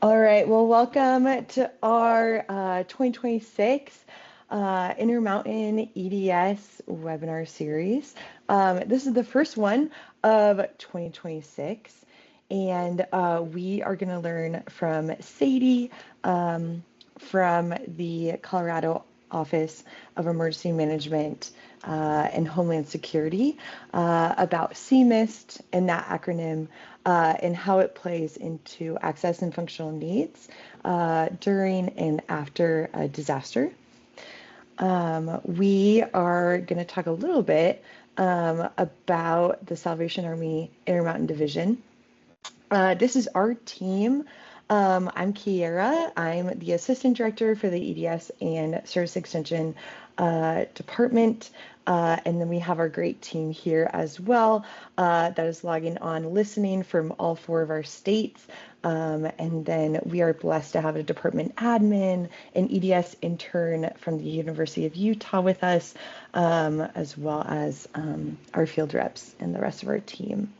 All right, well, welcome to our 2026 Intermountain EDS Webinar Series. This is the first one of 2026, and we are going to learn from Sadie from the Colorado Office of Emergency Management and Homeland Security about CMIST and that acronym and how it plays into access and functional needs during and after a disaster. We are going to talk a little bit about the Salvation Army Intermountain Division. This is our team. I'm Kiera. I'm the Assistant Director for the EDS and Service Extension Department. And then we have our great team here as well that is logging on, listening from all 4 of our states. And then we are blessed to have a department admin, an EDS intern from the University of Utah with us, as well as our field reps and the rest of our team.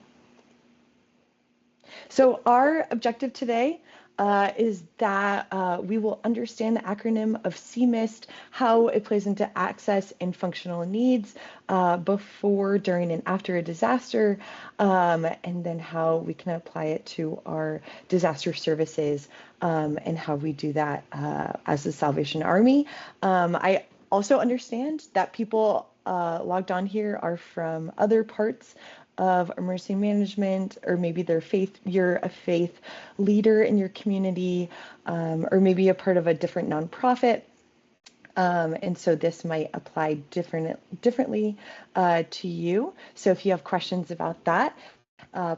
So our objective today is that we will understand the acronym of CMIST, how it plays into access and functional needs before, during, and after a disaster, and then how we can apply it to our disaster services and how we do that as the Salvation Army. I also understand that people logged on here are from other parts of emergency management, or maybe you're a faith leader in your community, or maybe a part of a different nonprofit. And so this might apply differently to you. So if you have questions about that,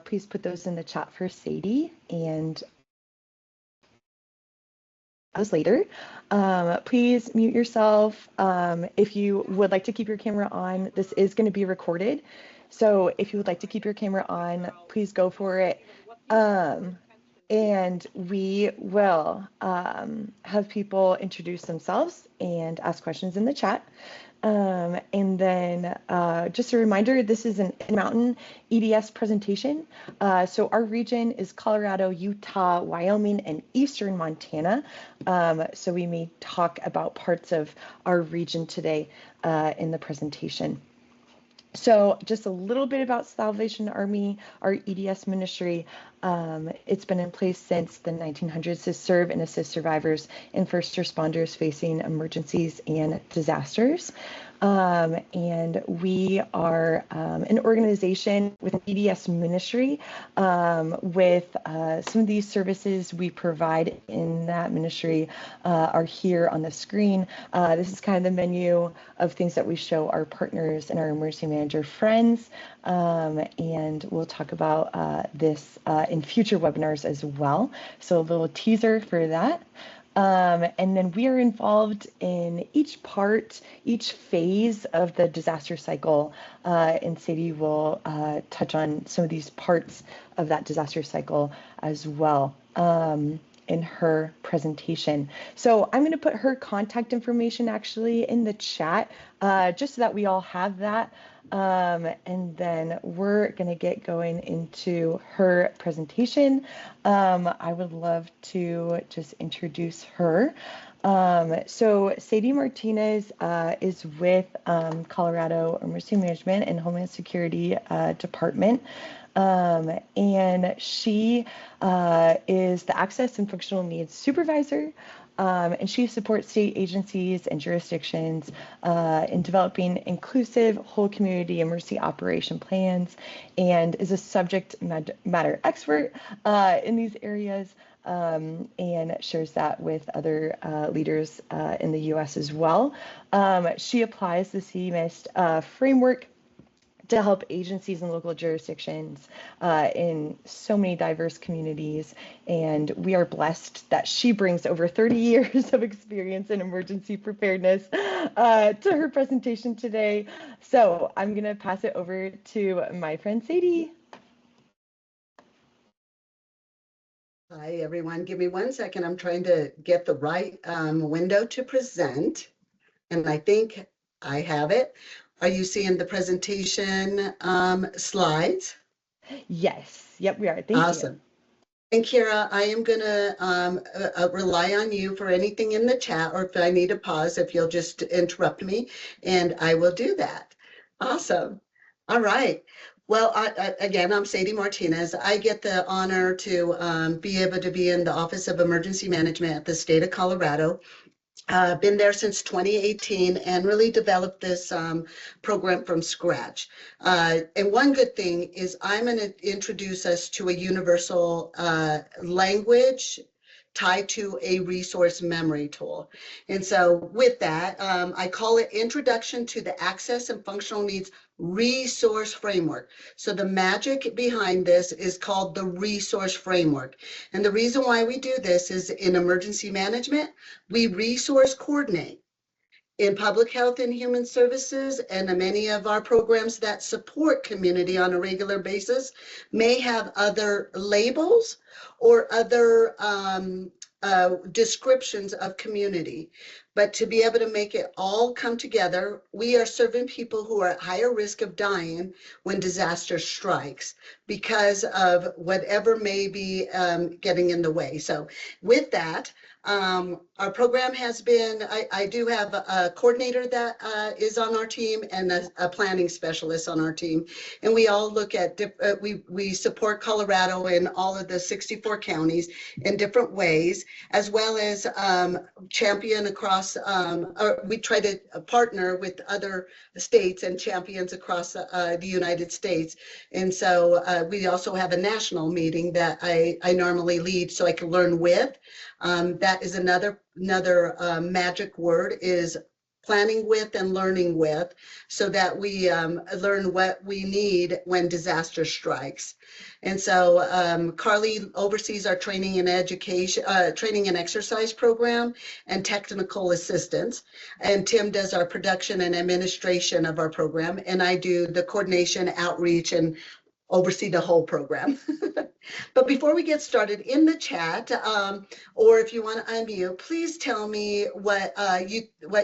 please put those in the chat for Sadie and later. Please mute yourself. If you would like to keep your camera on, this is going to be recorded. So if you would like to keep your camera on, please go for it. And we will have people introduce themselves and ask questions in the chat. And then just a reminder, this is an Intermountain EDS presentation. So our region is Colorado, Utah, Wyoming, and Eastern Montana. So we may talk about parts of our region today in the presentation. So just a little bit about Salvation Army, our EDS ministry. It's been in place since the 1900s to serve and assist survivors and first responders facing emergencies and disasters. And we are an organization with an EDS ministry with some of these services we provide in that ministry are here on the screen. This is kind of the menu of things that we show our partners and our emergency manager friends. And we'll talk about this in future webinars as well. So a little teaser for that. And then we are involved in each phase of the disaster cycle, and Sadie will touch on some of these parts of that disaster cycle as well in her presentation. So I'm going to put her contact information actually in the chat, just so that we all have that. And then we're going to get going into her presentation. I would love to just introduce her. So Sadie Martinez is with Colorado Emergency Management and Homeland Security Department. And she is the Access and Functional Needs Supervisor. And she supports state agencies and jurisdictions in developing inclusive whole community emergency operation plans, and is a subject matter expert in these areas, and shares that with other leaders in the U.S. as well. She applies the CMIST framework to help agencies and local jurisdictions in so many diverse communities. And we are blessed that she brings over 30 years of experience in emergency preparedness to her presentation today. So I'm going to pass it over to my friend Sadie. Hi, everyone. Give me 1 second. I'm trying to get the right window to present. And I think I have it. Are you seeing the presentation slides? Yes. Yep, we are. Thank you. Awesome. And Kira, I am going to rely on you for anything in the chat, or if I need to pause, if you'll just interrupt me, and I will do that. Awesome. All right. Well, again, I'm Sadie Martinez. I get the honor to be able to be in the Office of Emergency Management at the state of Colorado. Been there since 2018 and really developed this program from scratch. And one good thing is I'm going to introduce us to a universal language tied to a resource memory tool. And so with that, I call it Introduction to the Access and Functional Needs Resource Framework. So the magic behind this is called the Resource Framework. And the reason why we do this is in emergency management, we resource coordinate. In public health and human services, and many of our programs that support community on a regular basis may have other labels or other descriptions of community. But to be able to make it all come together, we are serving people who are at higher risk of dying when disaster strikes because of whatever may be getting in the way. So with that, our program has been, I do have a coordinator that is on our team and a planning specialist on our team. And we all look at, we support Colorado in all of the 64 counties in different ways, as well as champion across, or we try to partner with other states and champions across the United States. And so we also have a national meeting that I normally lead so I can learn with. That is another magic word, is planning with and learning with, so that we learn what we need when disaster strikes. And so Carly oversees our training and education, training and exercise program and technical assistance. And Tim does our production and administration of our program. And I do the coordination, outreach, and oversee the whole program. But before we get started, in the chat, or if you want to unmute, please tell me what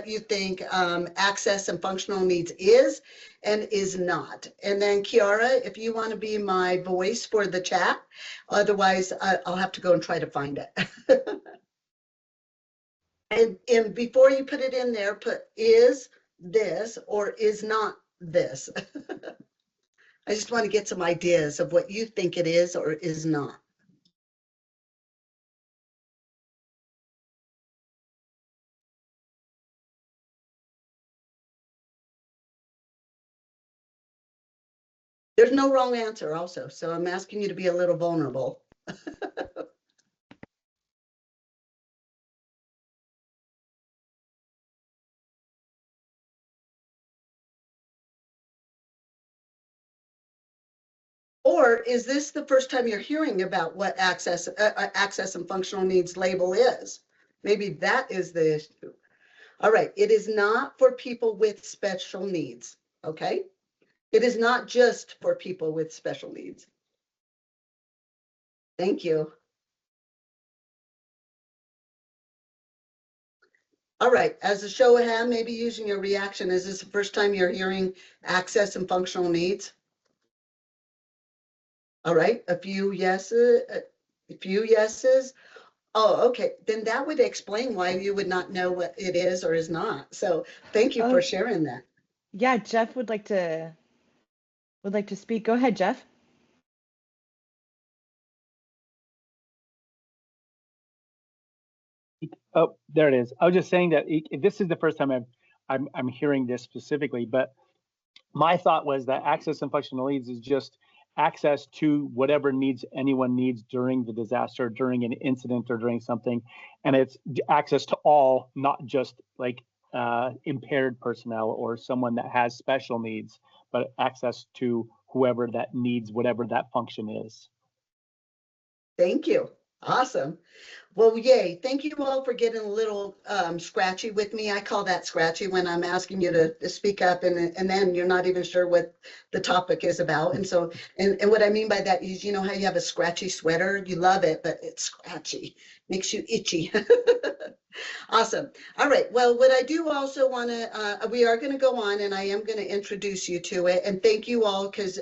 you think access and functional needs is and is not. And then Kiara, if you want to be my voice for the chat, otherwise I'll have to go and try to find it. And before you put it in there, put is this or is not this. I just want to get some ideas of what you think it is or is not. There's no wrong answer also, so I'm asking you to be a little vulnerable. Or is this the first time you're hearing about what access and functional needs label is? Maybe that is the issue. All right, it is not for people with special needs, okay? It is not just for people with special needs. Thank you. All right, as a show of hand, maybe using your reaction, is this the first time you're hearing access and functional needs? All right, a few yeses, Oh, okay, then that would explain why you would not know what it is or is not. So thank you for sharing that. Yeah, Jeff would like to speak. Go ahead, Jeff. Oh, there it is. I was just saying that this is the first time I'm hearing this specifically, but my thought was that access and functional needs is just access to whatever needs anyone needs during the disaster, during an incident, or during something, and it's access to all, not just like impaired personnel or someone that has special needs, but access to whoever that needs whatever that function is. Thank you. Awesome. Well, yay. Thank you all for getting a little scratchy with me. I call that scratchy when I'm asking you to speak up and then you're not even sure what the topic is about. And so, and what I mean by that is, you know how you have a scratchy sweater? You love it, but it's scratchy. Makes you itchy. Awesome. All right. Well, what I do also want to, we are going to go on and I am going to introduce you to it. And thank you all because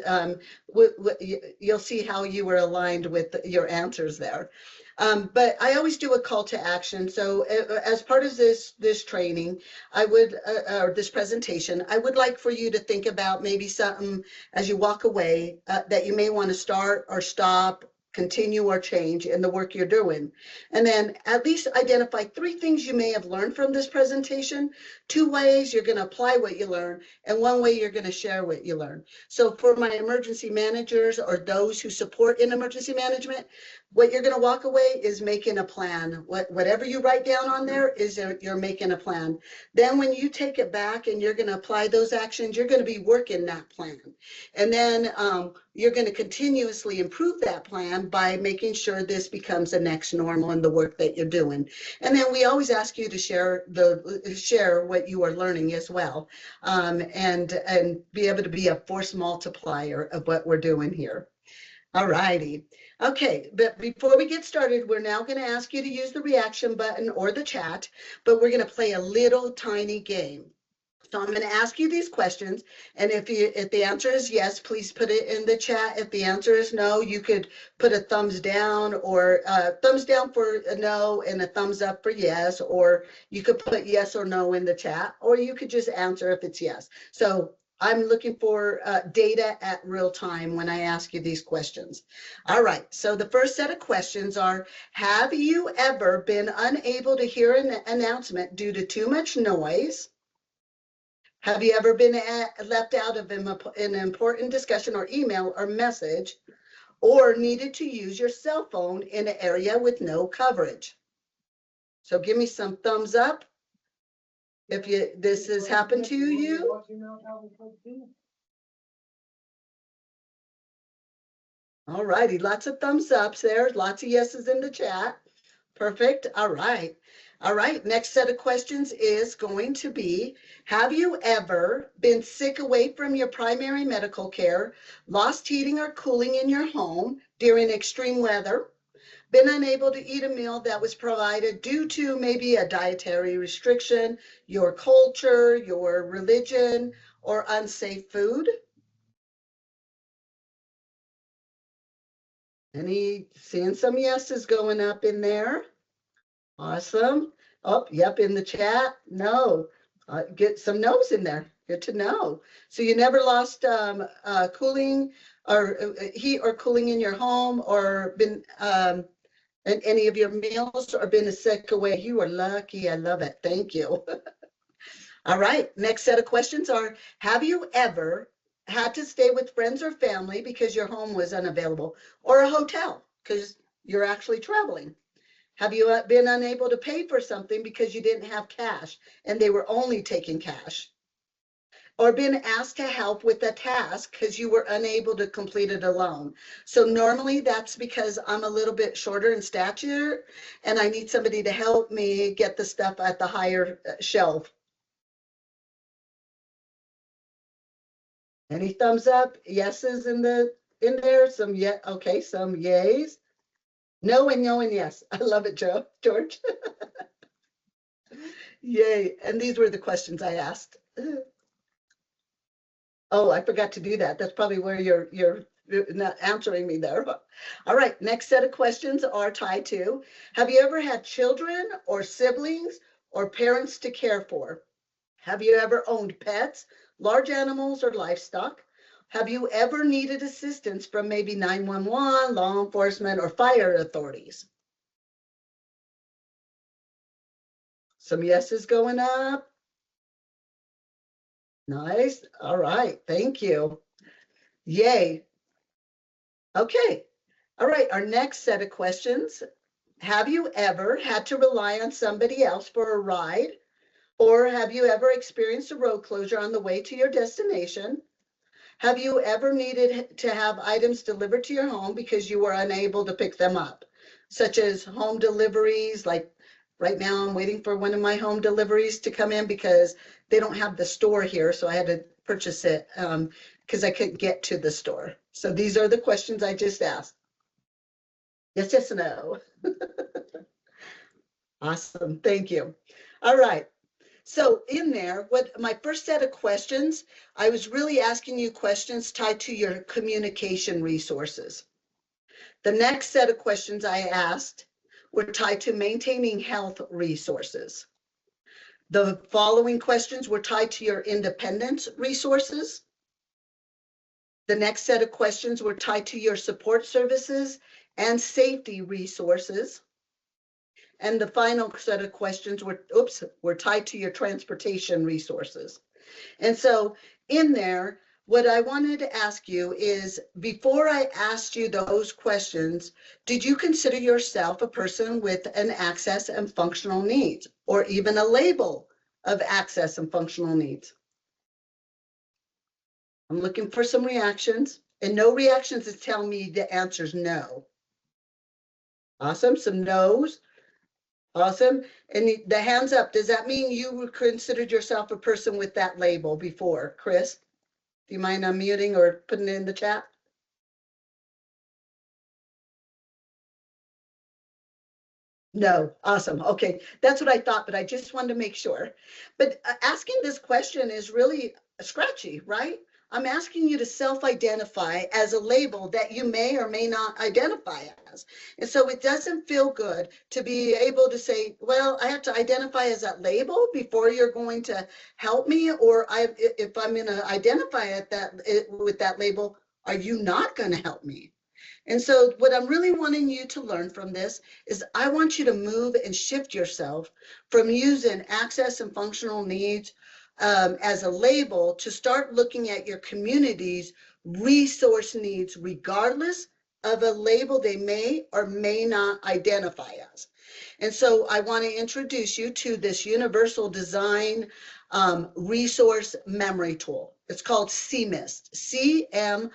you'll see how you were aligned with your answers there. But I always do a call to action. So as part of this training, I would, or this presentation, I would like for you to think about maybe something as you walk away that you may want to start or stop, continue or change in the work you're doing. And then at least identify 3 things you may have learned from this presentation, 2 ways you're going to apply what you learn, and 1 way you're going to share what you learn. So for my emergency managers or those who support in emergency management, what you're going to walk away is making a plan. Whatever you write down on there is you're making a plan. Then when you take it back and you're going to apply those actions, you're going to be working that plan. And then you're going to continuously improve that plan by making sure this becomes the next normal in the work that you're doing. And then we always ask you to share what you are learning as well, and be able to be a force multiplier of what we're doing here. All righty. Okay, but before we get started, we're now going to ask you to use the reaction button or the chat, but we're going to play a little tiny game. So I'm going to ask you these questions, and if the answer is yes, please put it in the chat. If the answer is no, you could put a thumbs down or thumbs down for a no and a thumbs up for yes, or you could put yes or no in the chat, or you could just answer if it's yes. So I'm looking for data at real time when I ask you these questions. All right, so the first set of questions are, have you ever been unable to hear an announcement due to too much noise? Have you ever been left out of an important discussion or email or message, or needed to use your cell phone in an area with no coverage? So give me some thumbs up if this has happened to you. All righty, lots of thumbs ups there, lots of yeses in the chat. Perfect. All right. All right, next set of questions is going to be, have you ever been sick away from your primary medical care, lost heating or cooling in your home during extreme weather, been unable to eat a meal that was provided due to maybe a dietary restriction, your culture, your religion, or unsafe food? Seeing some yeses going up in there? Awesome. Oh, yep, in the chat. No, get some no's in there. Good to know. So you never lost cooling or heat or cooling in your home, or been in any of your meals, or been sick away. You are lucky. I love it. Thank you. All right. Next set of questions are, have you ever had to stay with friends or family because your home was unavailable, or a hotel because you're actually traveling? Have you been unable to pay for something because you didn't have cash and they were only taking cash? Or been asked to help with a task because you were unable to complete it alone? So normally that's because I'm a little bit shorter in stature and I need somebody to help me get the stuff at the higher shelf. Any thumbs up? Yeses in there? Some okay, some yays. No and no and yes. I love it, George. Yay. And these were the questions I asked. Oh, I forgot to do that. That's probably where you're not answering me there. All right, next set of questions are tied to, have you ever had children or siblings or parents to care for? Have you ever owned pets, large animals, or livestock? Have you ever needed assistance from maybe 911, law enforcement, or fire authorities? Some yeses going up. Nice. All right. Thank you. Yay. Okay. All right. Our next set of questions. Have you ever had to rely on somebody else for a ride? Or have you ever experienced a road closure on the way to your destination? Have you ever needed to have items delivered to your home because you were unable to pick them up? such as home deliveries. Like right now I'm waiting for one of my home deliveries to come in because they don't have the store here, so I had to purchase it because I couldn't get to the store. So these are the questions I just asked. Yes, yes, no. Awesome, thank you. All right. So in there, what my first set of questions, I was really asking you questions tied to your communication resources. The next set of questions I asked were tied to maintaining health resources. The following questions were tied to your independence resources. The next set of questions were tied to your support services and safety resources. And the final set of questions were tied to your transportation resources. And so in there, what I wanted to ask you is, before I asked you those questions, did you consider yourself a person with an access and functional needs, or even a label of access and functional needs? I'm looking for some reactions, and no reactions is telling me the answer is no. Awesome, some no's. Awesome. And the hands up, does that mean you considered yourself a person with that label before? Chris, do you mind unmuting or putting it in the chat? No, awesome. Okay, that's what I thought, but I just wanted to make sure. But asking this question is really scratchy, right? I'm asking you to self-identify as a label that you may or may not identify as. And so it doesn't feel good to be able to say, well, I have to identify as that label before you're going to help me, or if I'm going to identify with that label, are you not going to help me? And so what I'm really wanting you to learn from this is I want you to move and shift yourself from using access and functional needs as a label to start looking at your community's resource needs, regardless of a label they may or may not identify as. And so I want to introduce you to this universal design resource memory tool. It's called CMIST, C-M-I-S-T.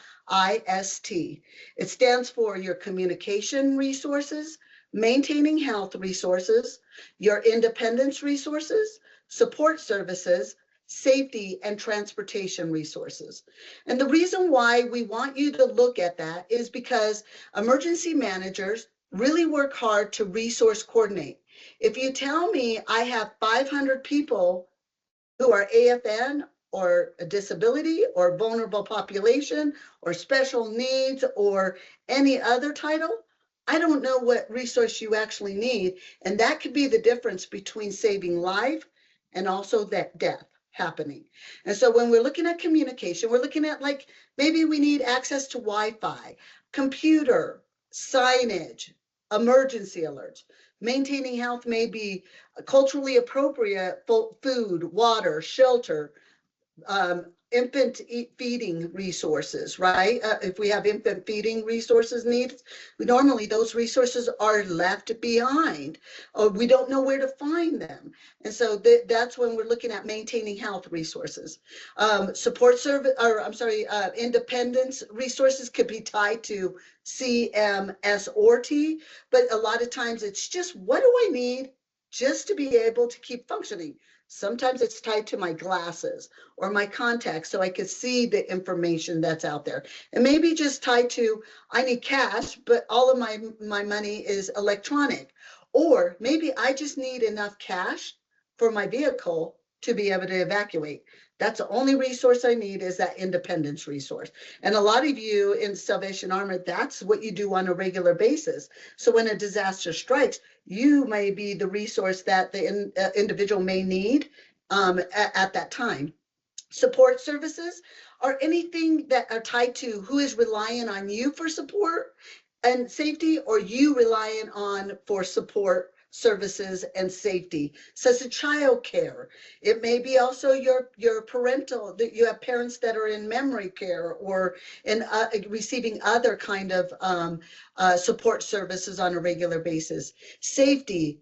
It stands for your communication resources, maintaining health resources, your independence resources, support services, safety, and transportation resources. And the reason why we want you to look at that is because emergency managers really work hard to resource coordinate. If you tell me I have 500 people who are AFN or a disability or vulnerable population or special needs or any other title, I don't know what resource you actually need. And that could be the difference between saving life and also that death happening. And so when we're looking at communication, we're looking at, like, maybe we need access to Wi-Fi, computer, signage, emergency alerts. Maintaining health may be culturally appropriate food, water, shelter, infant feeding resources, right? If we have infant feeding resources needs, normally those resources are left behind, or we don't know where to find them. And so that's when we're looking at maintaining health resources. Support service, or I'm sorry, independence resources could be tied to CMS or T, but a lot of times it's just, what do I need just to be able to keep functioning? Sometimes it's tied to my glasses or my contacts so I can see the information that's out there. And maybe just tied to, I need cash, but all of my money is electronic. Or maybe I just need enough cash for my vehicle to be able to evacuate. That's the only resource I need, is that independence resource. And a lot of you in Salvation Army, that's what you do on a regular basis. So when a disaster strikes, you may be the resource that the individual may need at that time. Support services are anything that are tied to who is relying on you for support and safety, or you relying on for support services and safety, such as child care. It may be also your parental, that you have parents that are in memory care or in receiving other kind of support services on a regular basis. Safety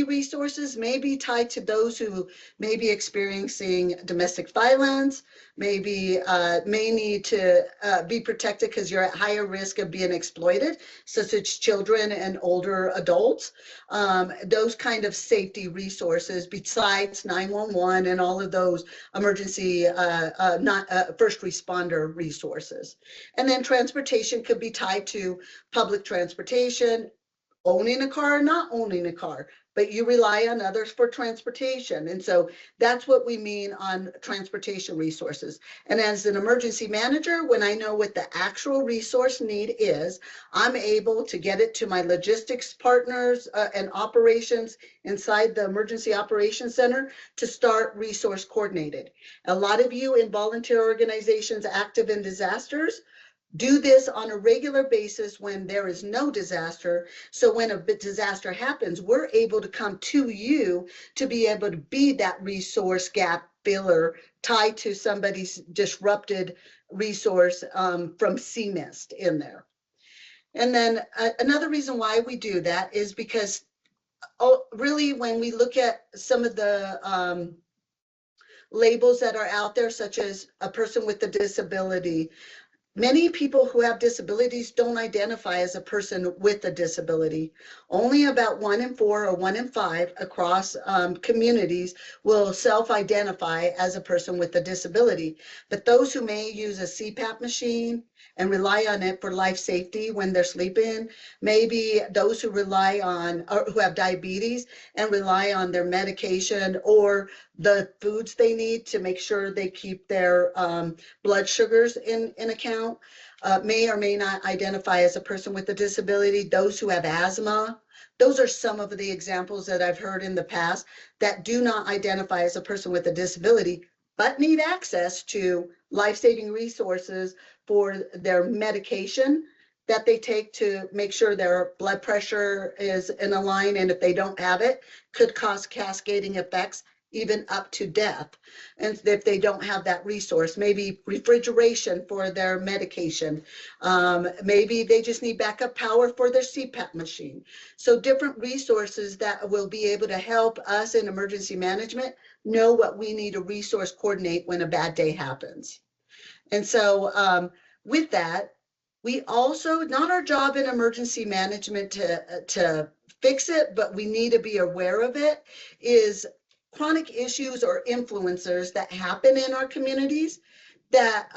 resources may be tied to those who may be experiencing domestic violence, may need to be protected because you're at higher risk of being exploited, such as children and older adults. Those kind of safety resources besides 911 and all of those emergency first responder resources. And then transportation could be tied to public transportation, owning a car or not owning a car, but you rely on others for transportation. And so that's what we mean on transportation resources. And as an emergency manager, when I know what the actual resource need is, I'm able to get it to my logistics partners and operations inside the Emergency Operations Center to start resource coordinated. A lot of you in volunteer organizations active in disasters do this on a regular basis when there is no disaster. So when a disaster happens, we're able to come to you to be able to be that resource gap filler tied to somebody's disrupted resource from CMIST in there. And then another reason why we do that is because really when we look at some of the labels that are out there, such as a person with a disability, many people who have disabilities don't identify as a person with a disability. Only about 1 in 4 or 1 in 5 across communities will self-identify as a person with a disability. But those who may use a CPAP machine and rely on it for life safety when they're sleeping, maybe those who rely on, or who have diabetes and rely on their medication or the foods they need to make sure they keep their blood sugars in account, may or may not identify as a person with a disability. Those who have asthma, those are some of the examples that I've heard in the past that do not identify as a person with a disability, but need access to life-saving resources for their medication that they take to make sure their blood pressure is in a line, and if they don't have it, could cause cascading effects even up to death. And if they don't have that resource, maybe refrigeration for their medication, maybe they just need backup power for their CPAP machine. So different resources that will be able to help us in emergency management know what we need to resource coordinate when a bad day happens. And so with that, we also, not our job in emergency management to fix it, but we need to be aware of it, is chronic issues or influencers that happen in our communities that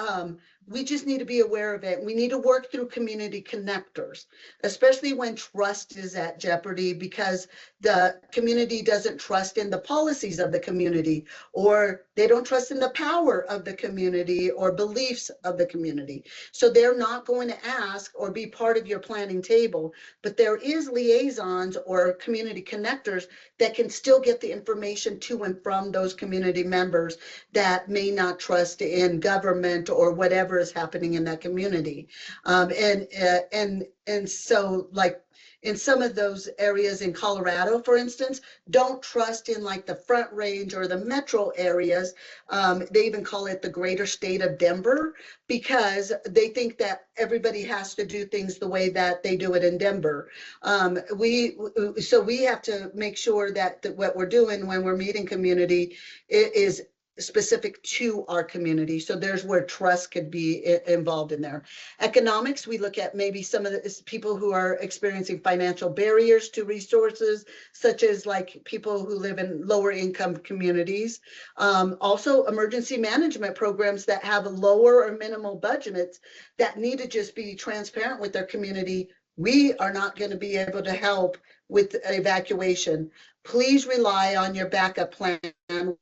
we just need to be aware of it. We need to work through community connectors, especially when trust is at jeopardy because the community doesn't trust in the policies of the community, or they don't trust in the power of the community or beliefs of the community. So they're not going to ask or be part of your planning table, but there is liaisons or community connectors that can still get the information to and from those community members that may not trust in government or whatever is happening in that community. And so, like in some of those areas in Colorado, for instance, don't trust in like the Front Range or the metro areas. They even call it the greater state of Denver because they think that everybody has to do things the way that they do it in Denver. So we have to make sure that what we're doing when we're meeting community is specific to our community. So there's where trust could be involved in there. Economics, we look at maybe some of the people who are experiencing financial barriers to resources, such as like people who live in lower income communities. Also emergency management programs that have lower or minimal budgets that need to just be transparent with their community. We are not going to be able to help with evacuation. Please rely on your backup plan,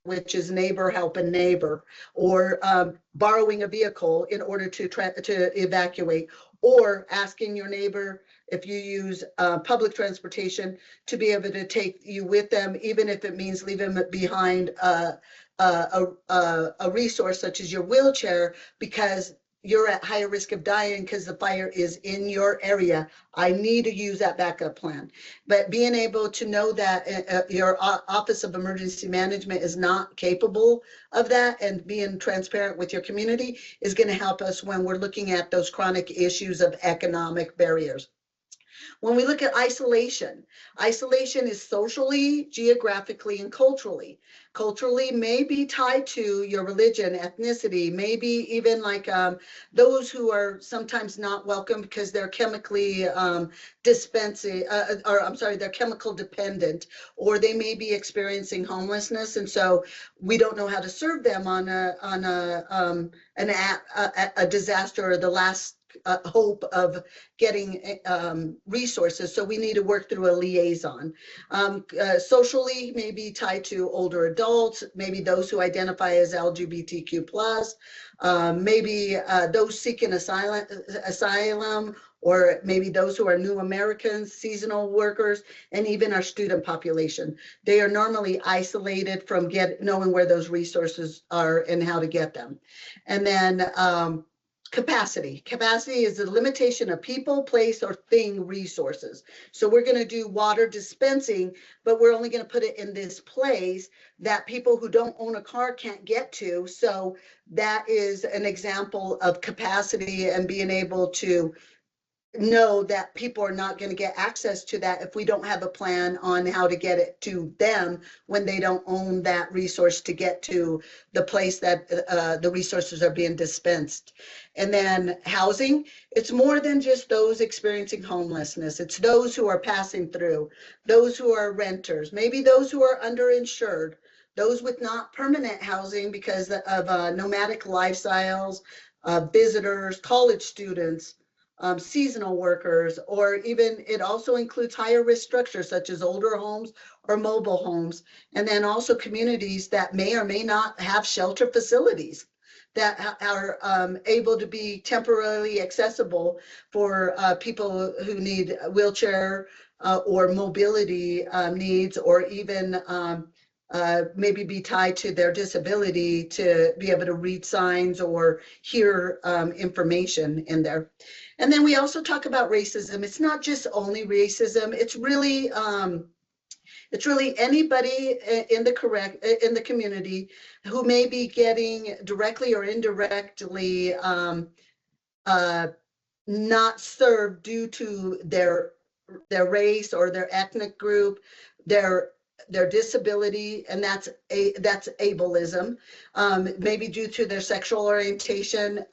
which is neighbor helping neighbor, or borrowing a vehicle in order to evacuate, or asking your neighbor, if you use public transportation, to be able to take you with them, even if it means leaving behind a resource such as your wheelchair, because you're at higher risk of dying because the fire is in your area. I need to use that backup plan. But being able to know that your Office of Emergency Management is not capable of that, and being transparent with your community is going to help us when we're looking at those chronic issues of economic barriers. When we look at isolation, isolation is socially, geographically, and culturally. Culturally may be tied to your religion, ethnicity, maybe even like those who are sometimes not welcome because they're chemically dispensing, or I'm sorry, they're chemical dependent, or they may be experiencing homelessness, and so we don't know how to serve them on a disaster or the last hope of getting resources. So we need to work through a liaison. Socially, maybe tied to older adults, maybe those who identify as LGBTQ+, maybe those seeking asylum, or maybe those who are new Americans, seasonal workers, and even our student population. They are normally isolated from knowing where those resources are and how to get them. And then capacity. Capacity is the limitation of people, place, or thing resources. So we're going to do water dispensing, but we're only going to put it in this place that people who don't own a car can't get to. So that is an example of capacity and being able to know that people are not going to get access to that if we don't have a plan on how to get it to them when they don't own that resource to get to the place that the resources are being dispensed. And then housing, it's more than just those experiencing homelessness. It's those who are passing through, those who are renters, maybe those who are underinsured, those with not permanent housing because of nomadic lifestyles, visitors, college students, seasonal workers, or even it also includes higher risk structures such as older homes or mobile homes, and then also communities that may or may not have shelter facilities that are able to be temporarily accessible for people who need wheelchair or mobility needs, or even maybe be tied to their disability to be able to read signs or hear information in there. And then we also talk about racism. It's not just only racism. It's really anybody in the community who may be getting directly or indirectly not served due to their race or their ethnic group, their disability, and that's ableism, maybe due to their sexual orientation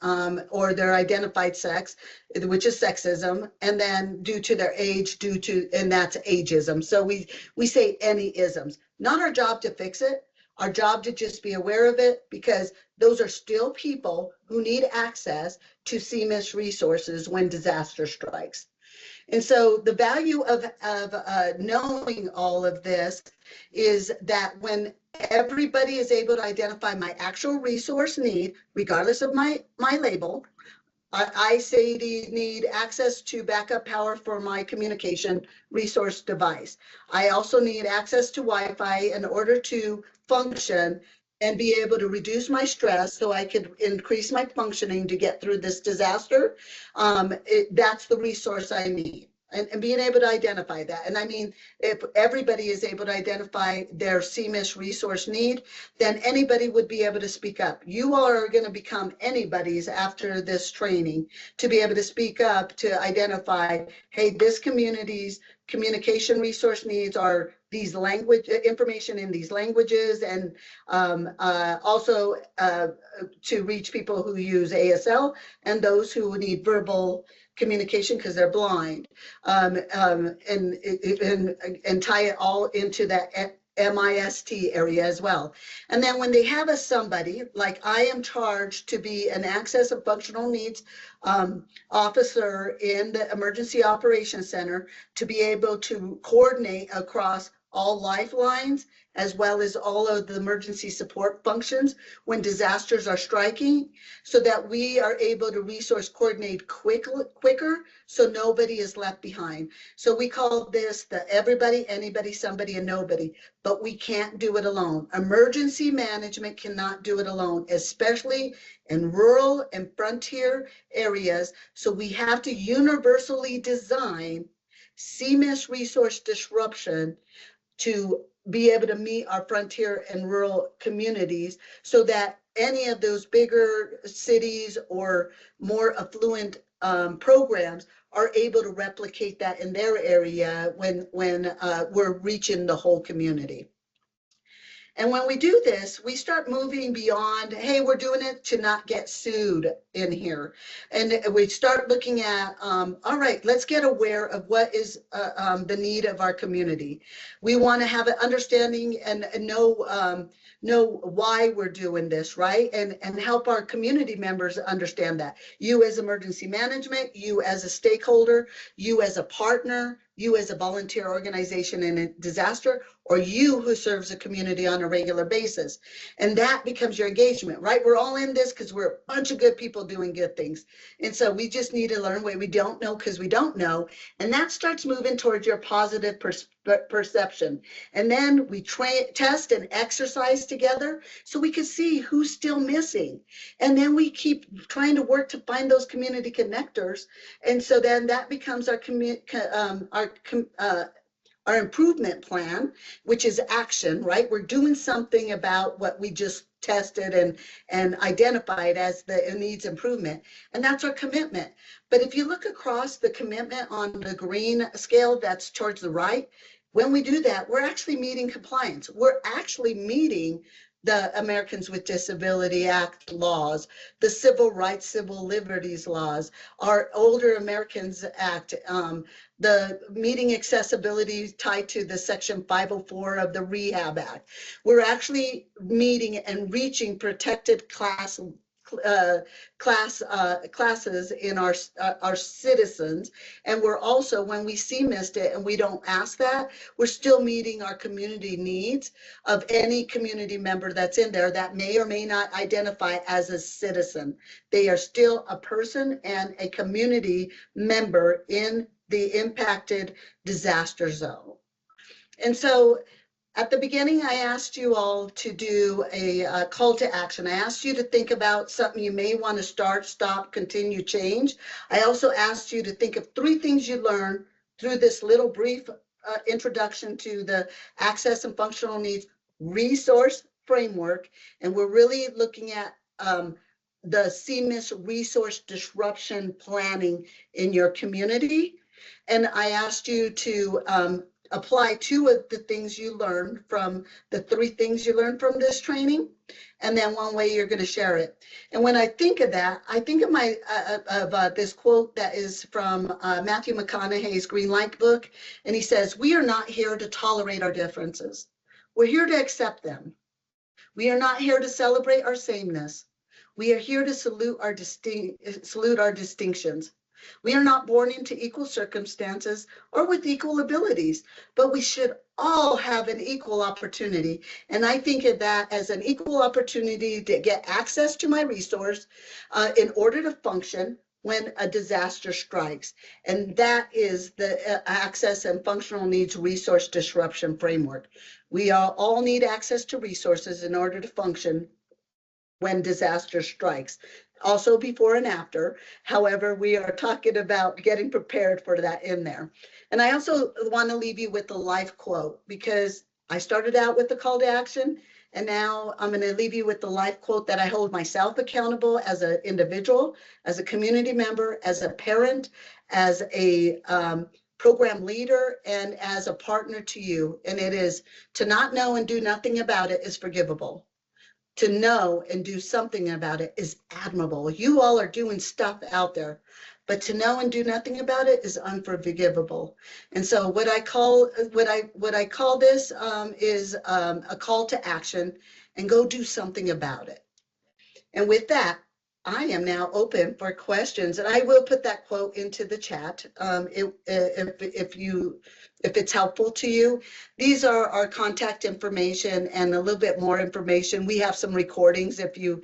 or their identified sex, which is sexism, and then due to their age, and that's ageism. So we say any isms. Not our job to fix it, our job to just be aware of it, because those are still people who need access to CMIS resources when disaster strikes. And so the value of knowing all of this is that when everybody is able to identify my actual resource need, regardless of my label, I say they need access to backup power for my communication resource device. I also need access to Wi-Fi in order to function and be able to reduce my stress so I could increase my functioning to get through this disaster. That's the resource I need. And being able to identify that. And I mean, if everybody is able to identify their CMIS resource need, then anybody would be able to speak up. You are going to become anybody's after this training to be able to speak up, to identify, hey, this community's communication resource needs are these information in these languages, and also to reach people who use ASL and those who need verbal communication because they're blind, and tie it all into that MIST area as well. And then when they have somebody, like I am charged to be an access and functional needs officer in the Emergency Operations Center, to be able to coordinate across all lifelines, as well as all of the emergency support functions when disasters are striking, so that we are able to resource coordinate quicker, so nobody is left behind. So we call this the everybody, anybody, somebody, and nobody, but we can't do it alone. Emergency management cannot do it alone, especially in rural and frontier areas. So we have to universally design CMIS resource disruption to be able to meet our frontier and rural communities, so that any of those bigger cities or more affluent programs are able to replicate that in their area when we're reaching the whole community. And when we do this, we start moving beyond, hey, we're doing it to not get sued in here. And we start looking at, all right, let's get aware of what is the need of our community. We want to have an understanding and know why we're doing this, right? And help our community members understand that. You as emergency management, you as a stakeholder, you as a partner, you as a volunteer organization in a disaster, or you who serves the community on a regular basis. And that becomes your engagement, right? We're all in this because we're a bunch of good people doing good things. And so we just need to learn what we don't know because we don't know. And that starts moving towards your positive perception. And then we test and exercise together so we can see who's still missing. And then we keep trying to work to find those community connectors. And so then that becomes our improvement plan, which is action, right? We're doing something about what we just tested and identified as the needs improvement. And that's our commitment. But if you look across the commitment on the green scale, that's towards the right, when we do that, we're actually meeting compliance. We're actually meeting the Americans with Disability Act laws, the Civil Rights, Civil Liberties laws, our Older Americans Act, the meeting accessibility tied to the Section 504 of the Rehab Act. We're actually meeting and reaching protected classes in our citizens, and we're also, when we see missed it and we don't ask that, we're still meeting our community needs of any community member that's in there that may or may not identify as a citizen. They are still a person and a community member in the impacted disaster zone. And so at the beginning, I asked you all to do a call to action. I asked you to think about something you may want to start, stop, continue, change. I also asked you to think of 3 things you learned through this little brief introduction to the access and functional needs resource framework. And we're really looking at the CMIS resource disruption planning in your community. And I asked you to apply 2 of the things you learned from the 3 things you learned from this training, and then 1 way you're going to share it. And when I think of that, I think of this quote that is from Matthew McConaughey's Green Light book, and he says, "We are not here to tolerate our differences. We're here to accept them. We are not here to celebrate our sameness. We are here to salute our distinctions. We are not born into equal circumstances or with equal abilities, but we should all have an equal opportunity." And I think of that as an equal opportunity to get access to my resource in order to function when a disaster strikes. And that is the access and functional needs resource disruption framework. We all need access to resources in order to function when disaster strikes. Also before and after. However, we are talking about getting prepared for that in there. And I also want to leave you with the life quote, because I started out with the call to action, and now I'm going to leave you with the life quote that I hold myself accountable as an individual, as a community member, as a parent, as a program leader, and as a partner to you. And it is, to not know and do nothing about it is forgivable. To know and do something about it is admirable. You all are doing stuff out there, but to know and do nothing about it is unforgivable. And so what I call this is a call to action, and go do something about it. And with that, I am now open for questions, and I will put that quote into the chat if it's helpful to you. These are our contact information and a little bit more information. We have some recordings if you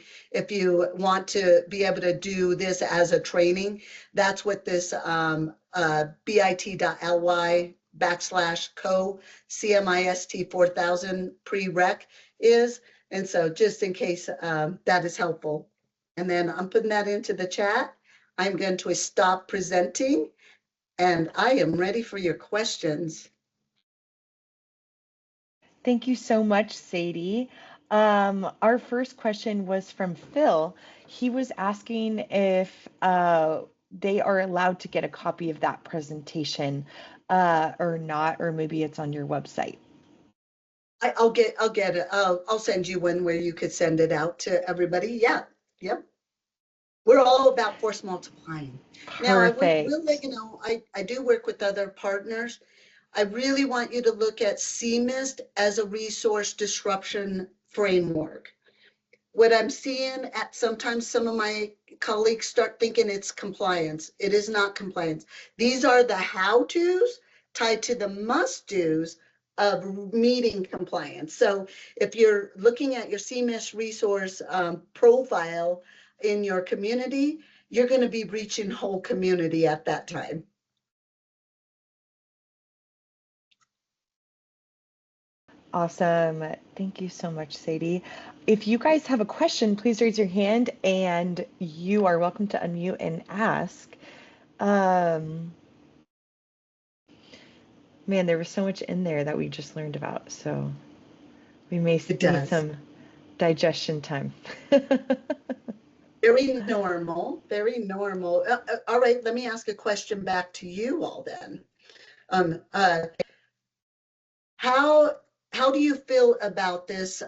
want to be able to do this as a training. That's what this bit.ly/co CMIST 4000 prereq is. And so just in case that is helpful. And then I'm putting that into the chat. I'm going to stop presenting, and I am ready for your questions. Thank you so much, Sadie. Our first question was from Phil. He was asking if they are allowed to get a copy of that presentation or not, or maybe it's on your website. I'll get it. I'll send you one where you could send it out to everybody. Yeah. Yep. We're all about force multiplying. Now, I will let you know, I do work with other partners. I really want you to look at CMIST as a resource disruption framework. What I'm seeing at sometimes some of my colleagues start thinking it's compliance. It is not compliance. These are the how-tos tied to the must-dos of meeting compliance. So if you're looking at your CMIS resource profile in your community, you're going to be reaching whole community at that time. Awesome. Thank you so much, Sadie. If you guys have a question, please raise your hand and you are welcome to unmute and ask. Man, there was so much in there that we just learned about, so we may need some digestion time. Very normal, very normal. All right, let me ask a question back to you all then. How do you feel about this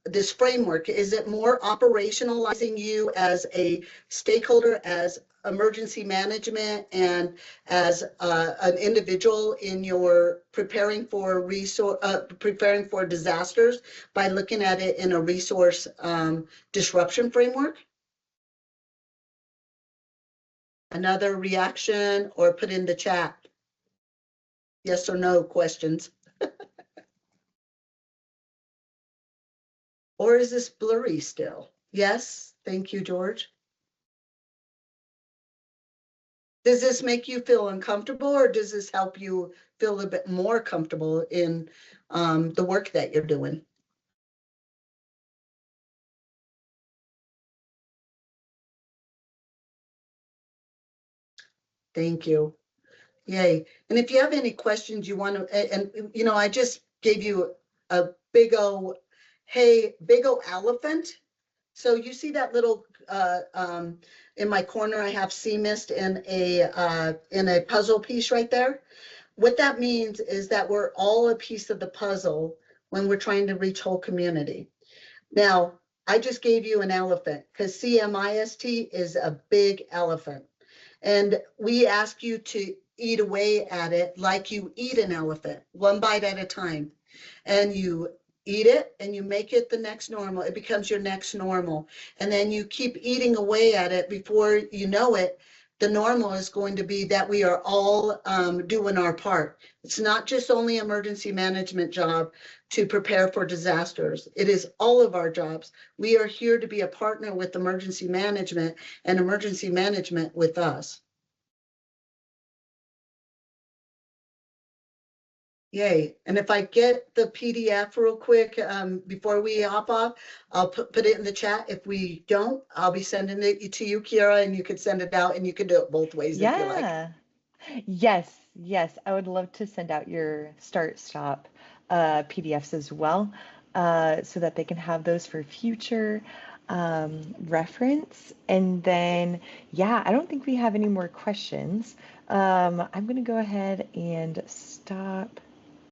this framework? Is it more operationalizing you as a stakeholder, as emergency management, and as an individual in your preparing for disasters by looking at it in a resource disruption framework? Another reaction, or put in the chat yes or no questions. Or is this blurry still? Yes, thank you, George. Does this make you feel uncomfortable, or does this help you feel a little bit more comfortable in the work that you're doing? Thank you. Yay. And if you have any questions you want to, and you know, I just gave you a big O elephant. So you see that little in my corner, I have CMIST in a puzzle piece right there. What that means is that we're all a piece of the puzzle when we're trying to reach whole community. Now, I just gave you an elephant because CMIST is a big elephant. And we ask you to eat away at it like you eat an elephant, one bite at a time. And you eat it and you make it the next normal. It becomes your next normal. And then you keep eating away at it. Before you know it, the normal is going to be that we are all doing our part. It's not just only emergency management job to prepare for disasters. It is all of our jobs. We are here to be a partner with emergency management and emergency management with us. Yay. And if I get the PDF real quick before we hop off, I'll put it in the chat. If we don't, I'll be sending it to you, Kira, and you can send it out, and you can do it both ways if you like. Yes. I would love to send out your start-stop PDFs as well, so that they can have those for future reference. And then, yeah, I don't think we have any more questions. I'm going to go ahead and stop